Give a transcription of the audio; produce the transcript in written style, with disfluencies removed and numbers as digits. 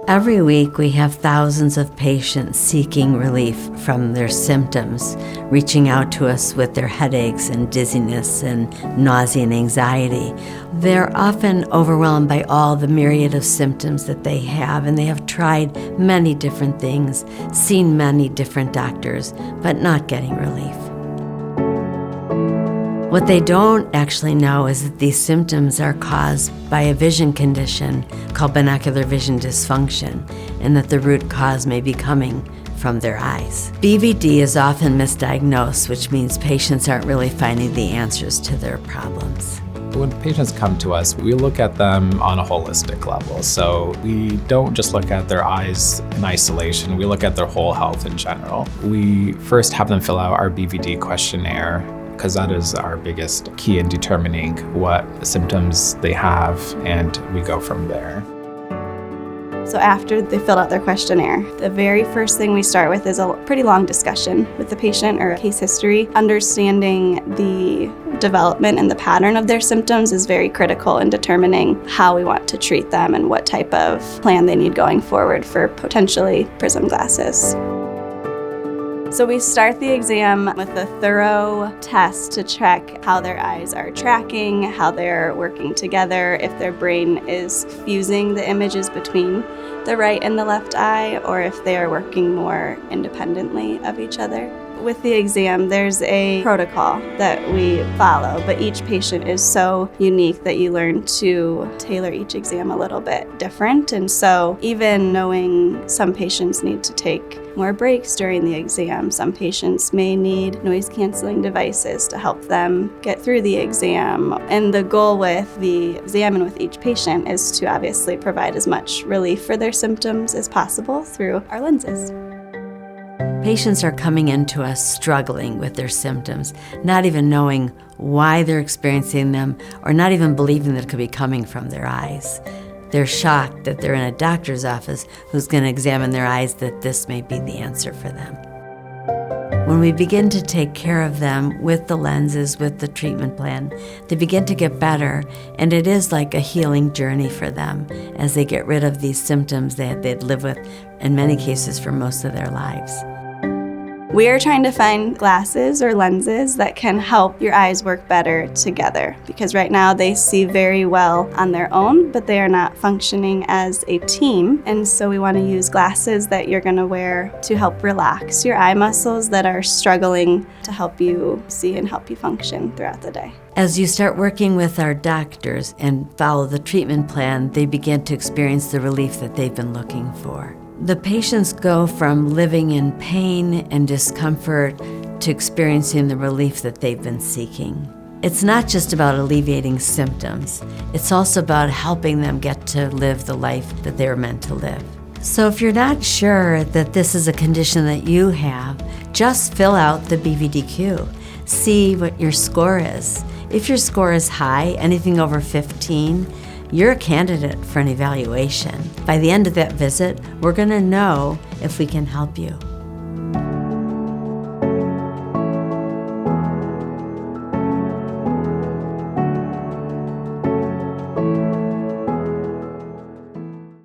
Every week we have thousands of patients seeking relief from their symptoms, reaching out to us with their headaches and dizziness and nausea and anxiety. They're often overwhelmed by all the myriad of symptoms that they have, and they have tried many different things, seen many different doctors, but not getting relief. What they don't actually know is that these symptoms are caused by a vision condition called Binocular Vision Dysfunction, and that the root cause may be coming from their eyes. BVD is often misdiagnosed, which means patients aren't really finding the answers to their problems. When patients come to us, we look at them on a holistic level. So we don't just look at their eyes in isolation, we look at their whole health in general. We first have them fill out our BVD questionnaire, because that is our biggest key in determining what symptoms they have, and we go from there. So after they filled out their questionnaire, the very first thing we start with is a pretty long discussion with the patient or a case history. Understanding the development and the pattern of their symptoms is very critical in determining how we want to treat them and what type of plan they need going forward for potentially prism glasses. So we start the exam with a thorough test to check how their eyes are tracking, how they're working together, if their brain is fusing the images between the right and the left eye, or if they are working more independently of each other. With the exam, there's a protocol that we follow, but each patient is so unique that you learn to tailor each exam a little bit different. And so even knowing some patients need to take more breaks during the exam, some patients may need noise-canceling devices to help them get through the exam. And the goal with the exam and with each patient is to obviously provide as much relief for their symptoms as possible through our lenses. Patients are coming into us struggling with their symptoms, not even knowing why they're experiencing them, or not even believing that it could be coming from their eyes. They're shocked that they're in a doctor's office who's going to examine their eyes, that this may be the answer for them. When we begin to take care of them with the lenses, with the treatment plan, they begin to get better, and it is like a healing journey for them as they get rid of these symptoms that they'd live with, in many cases, for most of their lives. We are trying to find glasses or lenses that can help your eyes work better together, because right now they see very well on their own, but they are not functioning as a team. And so we want to use glasses that you're going to wear to help relax your eye muscles that are struggling to help you see and help you function throughout the day. As you start working with our doctors and follow the treatment plan, they begin to experience the relief that they've been looking for. The patients go from living in pain and discomfort to experiencing the relief that they've been seeking. It's not just about alleviating symptoms, it's also about helping them get to live the life that they were meant to live. So if you're not sure that this is a condition that you have, just fill out the BVDQ. See what your score is. If your score is high, anything over 15, you're a candidate for an evaluation. By the end of that visit, we're going to know if we can help you.